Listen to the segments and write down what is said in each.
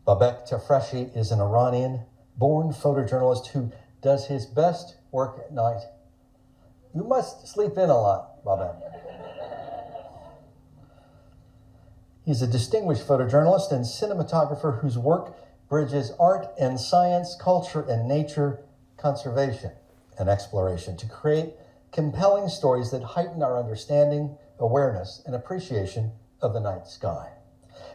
Babek Tafreshi is an Iranian-born photojournalist who does his best work at night. You must sleep in a lot, Babek. He's a distinguished photojournalist and cinematographer whose work bridges art and science, culture and nature, conservation and exploration to create compelling stories that heighten our understanding, awareness, and appreciation of the night sky.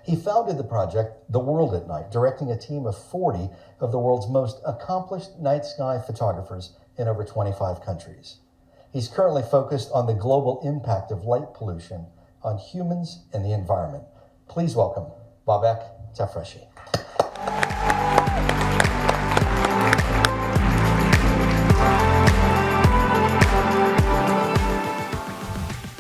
He founded the project, The World at Night, directing a team of 40 of the world's most accomplished night sky photographers in over 25 countries. He's currently focused on the global impact of light pollution on humans and the environment. Please welcome Babek Tafreshi.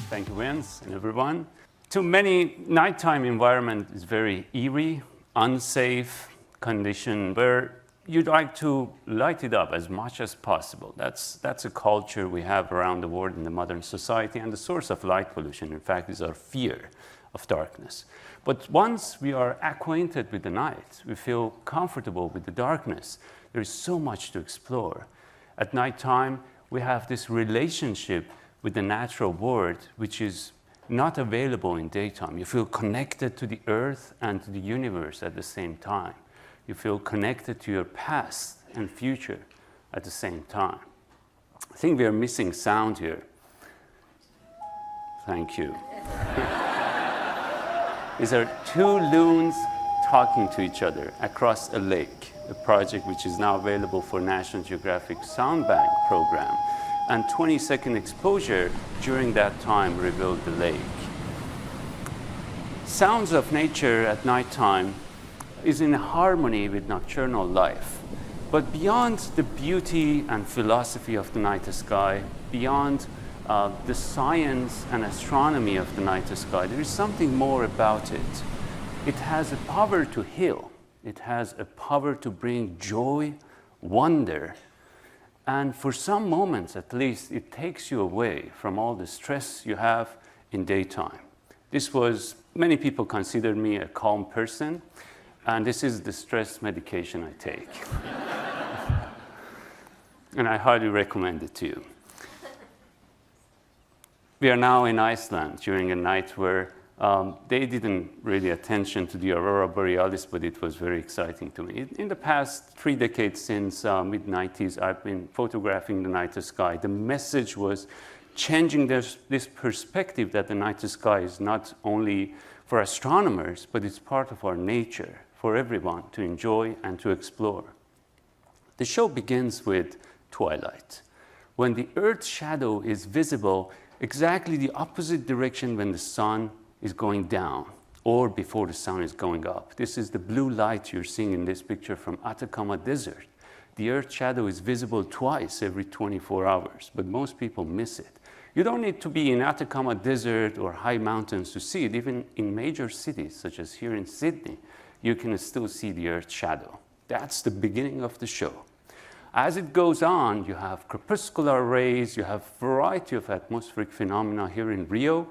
Thank you, Vince, and everyone. To many, nighttime environment is very eerie, unsafe condition where you'd like to light it up as much as possible. That's a culture we have around the world in the modern society, and the source of light pollution, in fact, is our fear of darkness. But once we are acquainted with the night, we feel comfortable with the darkness. There is so much to explore. At nighttime, we have this relationship with the natural world, which is not available in daytime. You feel connected to the earth and to the universe at the same time. You feel connected to your past and future at the same time. I think we are missing sound here. Thank you. These are two loons talking to each other across a lake, a project which is now available for National Geographic Sound Bank program. And 20-second exposure during that time revealed the lake. Sounds of nature at nighttime is in harmony with nocturnal life. But beyond the beauty and philosophy of the night sky, beyond the science and astronomy of the night sky, there is something more about it. It has a power to heal. It has a power to bring joy, wonder, and for some moments, at least, it takes you away from all the stress you have in daytime. Many people consider me a calm person, and this is the stress medication I take. And I highly recommend it to you. We are now in Iceland during a night where they didn't really attention to the aurora borealis, but it was very exciting to me. In the past 3 decades, since mid-90s, I've been photographing the night sky. The message was changing this perspective that the night sky is not only for astronomers, but it's part of our nature for everyone to enjoy and to explore. The show begins with twilight, when the Earth's shadow is visible exactly the opposite direction when the sun is going down or before the sun is going up. This is the blue light you're seeing in this picture from Atacama Desert. The Earth's shadow is visible twice every 24 hours, but most people miss it. You don't need to be in Atacama Desert or high mountains to see it. Even in major cities, such as here in Sydney, you can still see the Earth's shadow. That's the beginning of the show. As it goes on, you have crepuscular rays, you have a variety of atmospheric phenomena here in Rio.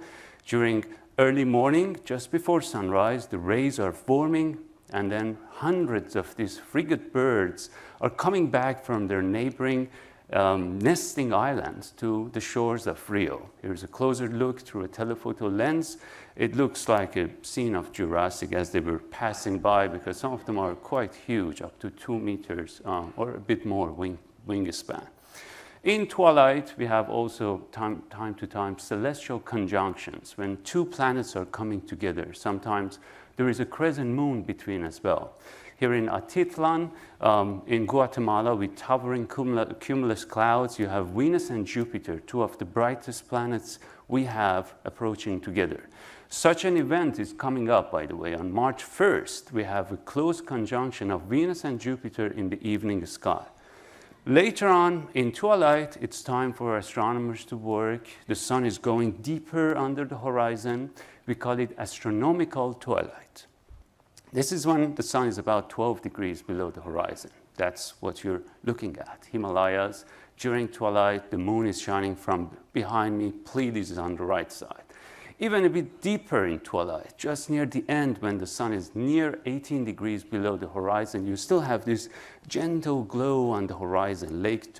During early morning, just before sunrise, the rays are forming, and then hundreds of these frigate birds are coming back from their neighboring nesting islands to the shores of Rio. Here's a closer look through a telephoto lens. It looks like a scene of Jurassic as they were passing by, because some of them are quite huge, up to 2 meters or a bit more wingspan. In twilight, we have also time to time celestial conjunctions, when 2 planets are coming together. Sometimes there is a crescent moon between as well. Here in Atitlan, in Guatemala, with towering cumulus clouds, you have Venus and Jupiter, 2 of the brightest planets we have approaching together. Such an event is coming up, by the way. On March 1st, we have a close conjunction of Venus and Jupiter in the evening sky. Later on, in twilight, it's time for astronomers to work. The sun is going deeper under the horizon. We call it astronomical twilight. This is when the sun is about 12 degrees below the horizon. That's what you're looking at. Himalayas, during twilight, the moon is shining from behind me. Pleiades is on the right side. even a bit deeper in twilight, just near the end when the sun is near 18 degrees below the horizon, you still have this gentle glow on the horizon, Lake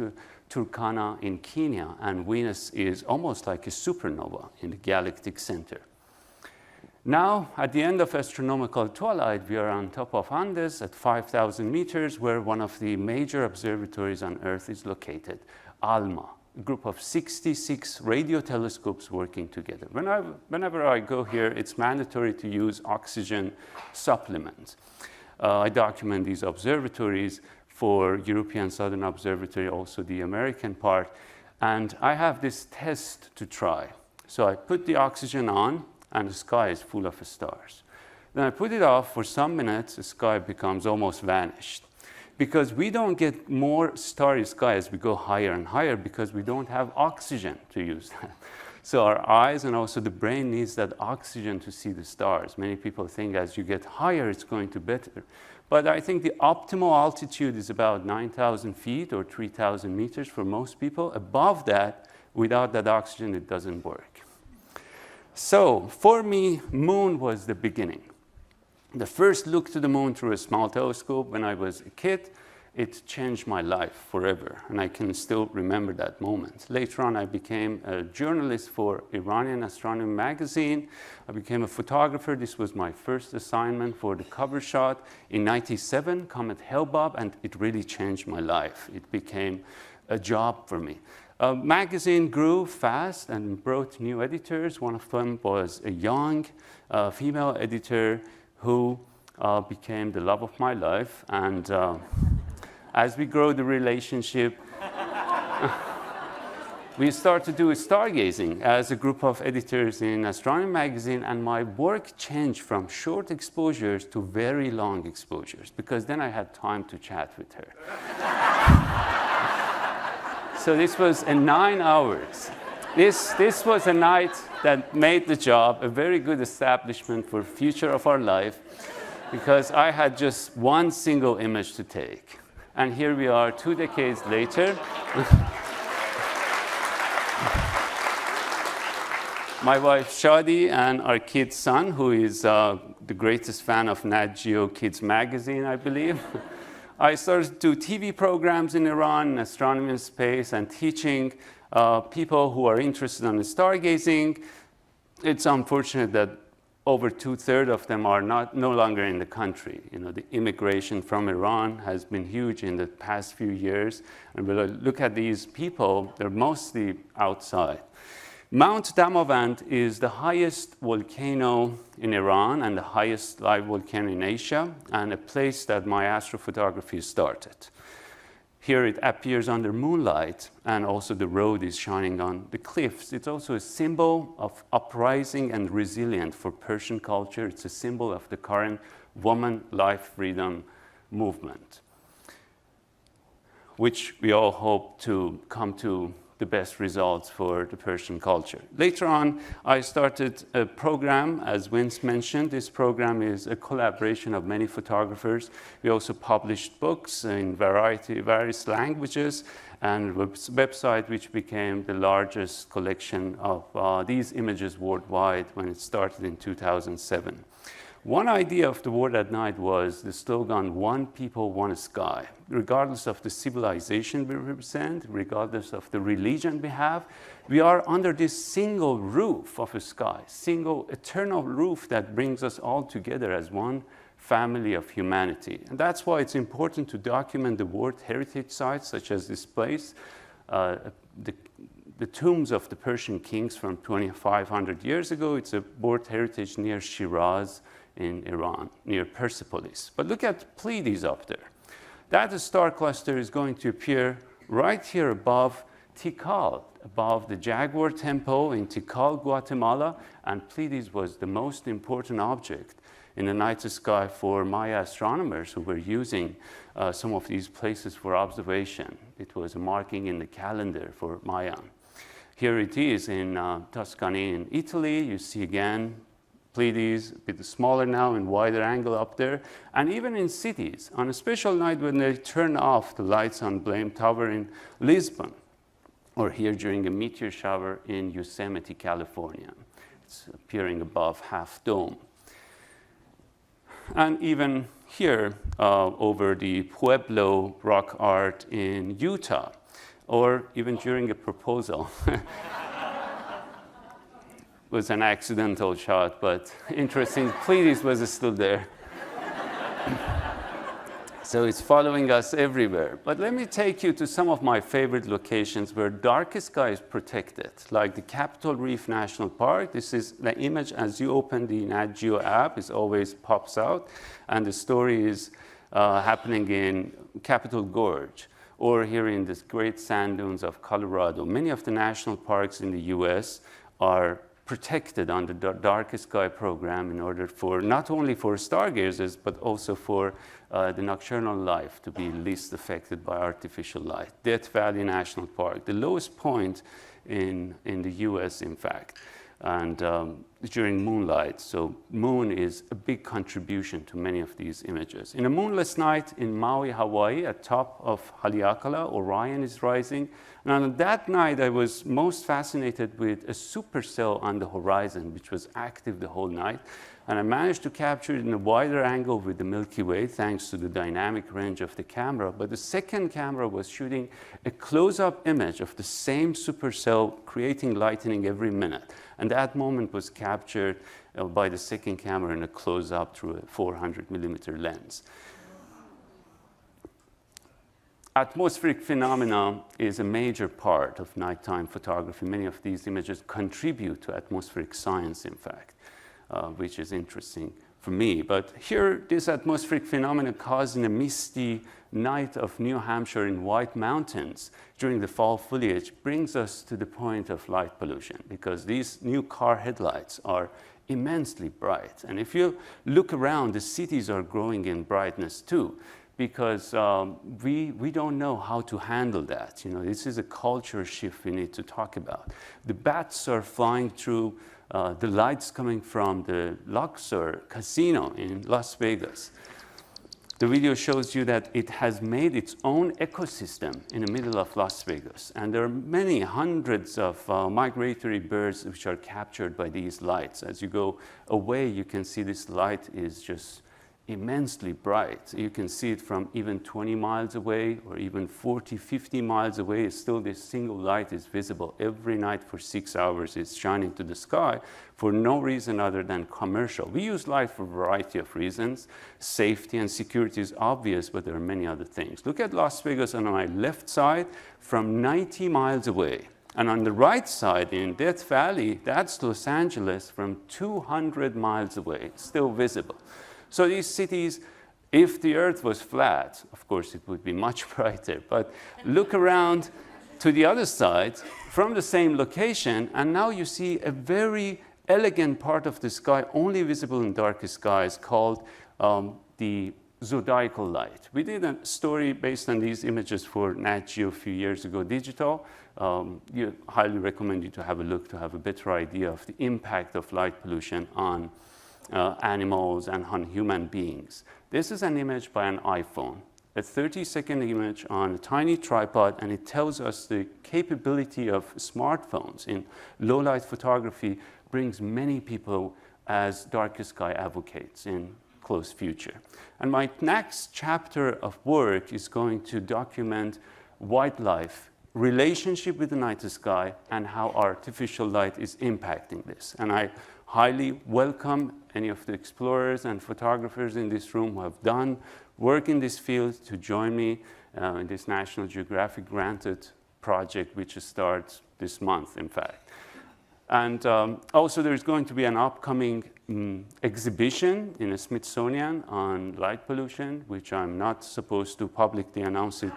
Turkana in Kenya, and Venus is almost like a supernova in the galactic center. Now, at the end of astronomical twilight, we are on top of Andes at 5,000 meters, where one of the major observatories on Earth is located, ALMA, a group of 66 radio telescopes working together. Whenever I go here, it's mandatory to use oxygen supplements. I document these observatories for European Southern Observatory, also the American part, and I have this test to try. So I put the oxygen on, and the sky is full of stars. Then I put it off for some minutes, the sky becomes almost vanished. Because we don't get more starry sky as we go higher and higher because we don't have oxygen to use that. So our eyes and also the brain needs that oxygen to see the stars. Many people think as you get higher, it's going to be better. But I think the optimal altitude is about 9,000 feet or 3,000 meters for most people. Above that, without that oxygen, it doesn't work. So for me, moon was the beginning. The first look to the moon through a small telescope when I was a kid, it changed my life forever, and I can still remember that moment. Later on, I became a journalist for Iranian Astronomy magazine. I became a photographer. This was my first assignment for the cover shot. In '97, Comet Hale-Bopp, and it really changed my life. It became a job for me. Magazine grew fast and brought new editors. One of them was a young female editor who became the love of my life. And as we grow the relationship, we start to do stargazing as a group of editors in Astronomy magazine, and my work changed from short exposures to very long exposures, because then I had time to chat with her. So this was 9 hours. This was a night that made the job a very good establishment for future of our life, because I had just one single image to take. And here we are 2 decades later. My wife Shadi and our kid's son, who is the greatest fan of NatGeo Kids magazine, I believe. I started to do TV programs in Iran, astronomy and space, and teaching people who are interested in stargazing. It's unfortunate that over 2/3 of them are no longer in the country. You know, the immigration from Iran has been huge in the past few years. And when I look at these people, they're mostly outside. Mount Damavand is the highest volcano in Iran and the highest live volcano in Asia, and a place that my astrophotography started. Here it appears under moonlight, and also the road is shining on the cliffs. It's also a symbol of uprising and resilience for Persian culture. It's a symbol of the current woman life freedom movement, which we all hope to come to the best results for the Persian culture. Later on, I started a program, as Vince mentioned. This program is a collaboration of many photographers. We also published books in various languages, and a website which became the largest collection of these images worldwide when it started in 2007. One idea of the Word at Night was the slogan, "One people, one sky." Regardless of the civilization we represent, regardless of the religion we have, we are under this single roof of a sky, single eternal roof that brings us all together as one family of humanity. And that's why it's important to document the World Heritage Sites, such as this place, the tombs of the Persian kings from 2,500 years ago. It's a World Heritage near Shiraz in Iran, near Persepolis. But look at Pleiades up there. That star cluster is going to appear right here above Tikal, above the Jaguar Temple in Tikal, Guatemala. And Pleiades was the most important object in the night sky for Maya astronomers who were using some of these places for observation. It was a marking in the calendar for Maya. Here it is in Tuscany in Italy. You see again Pleiades, a bit smaller now and wider angle up there. And even in cities, on a special night when they turn off the lights on Blame Tower in Lisbon, or here during a meteor shower in Yosemite, California. light appearing above Half Dome. And even here, over the Pueblo rock art in Utah, or even during a proposal. Was an accidental shot, but interesting. Pleiades was still there. So it's following us everywhere. But let me take you to some of my favorite locations where darkest sky is protected, like the Capitol Reef National Park. This is the image as you open the NatGeo app, it always pops out. And the story is happening in Capitol Gorge, or here in the great sand dunes of Colorado. Many of the national parks in the US are protected under the darkest sky program in order for not only for stargazers, but also for the nocturnal life to be least affected by artificial light. Death Valley National Park, the lowest point in the US, in fact, and during moonlight. So moon is a big contribution to many of these images. In a moonless night in Maui, Hawaii, at top of Haleakala, Orion is rising. And on that night, I was most fascinated with a supercell on the horizon, which was active the whole night. And I managed to capture it in a wider angle with the Milky Way, thanks to the dynamic range of the camera. But the second camera was shooting a close-up image of the same supercell, creating lightning every minute. And that moment was captured by the second camera in a close-up through a 400-millimeter lens. Atmospheric phenomena is a major part of nighttime photography. Many of these images contribute to atmospheric science, in fact, which is interesting for me. But here, this atmospheric phenomena caused in a misty night of New Hampshire in White Mountains during the fall foliage brings us to the point of light pollution, because these new car headlights are immensely bright. And if you look around, the cities are growing in brightness too, because we don't know how to handle that. You know, this is a culture shift we need to talk about. The bats are flying through the lights coming from the Luxor casino in Las Vegas. The video shows you that it has made its own ecosystem in the middle of Las Vegas. And there are many hundreds of migratory birds which are captured by these lights. As you go away, you can see this light is just immensely bright. You can see it from even 20 miles away or even 40, 50 miles away. Still, this single light is visible every night for 6 hours. It's shining to the sky for no reason other than commercial. We use light for a variety of reasons. Safety and security is obvious, but there are many other things. Look at Las Vegas on my left side from 90 miles away. And on the right side in Death Valley, that's Los Angeles from 200 miles away, still visible. So these cities, if the Earth was flat, of course it would be much brighter, but look around to the other side from the same location, and now you see a very elegant part of the sky only visible in darkest skies called the zodiacal light. We did a story based on these images for NatGeo a few years ago, digital. You highly recommend you to have a look to have a better idea of the impact of light pollution on animals and on human beings. This is an image by an iPhone, a 30-second image on a tiny tripod, and it tells us the capability of smartphones in low-light photography brings many people as darkest sky advocates in close future. And my next chapter of work is going to document wildlife relationship with the night sky and how artificial light is impacting this. And I highly welcome any of the explorers and photographers in this room who have done work in this field to join me in this National Geographic granted project, which starts this month, in fact. And also there's going to be an upcoming exhibition in the Smithsonian on light pollution, which I'm not supposed to publicly announce it.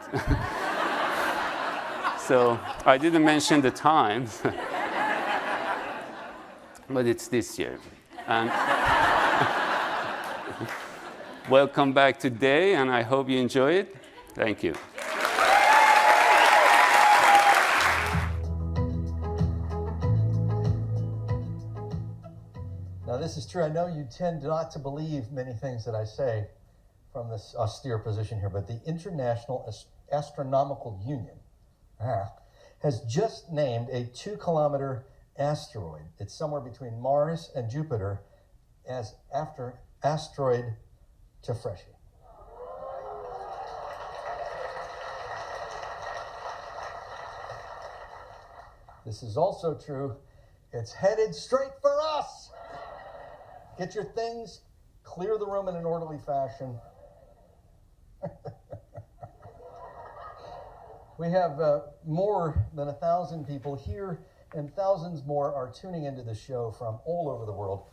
So I didn't mention the time. But it's this year. And welcome back today, and I hope you enjoy it. Thank you. Now, this is true. I know you tend not to believe many things that I say from this austere position here, but the International Astronomical Union has just named a 2-kilometer asteroid. It's somewhere between Mars and Jupiter as after asteroid Tefreshi. This is also true. It's headed straight for us. Get your things, clear the room in an orderly fashion. We have more than 1,000 people here, and thousands more are tuning into the show from all over the world.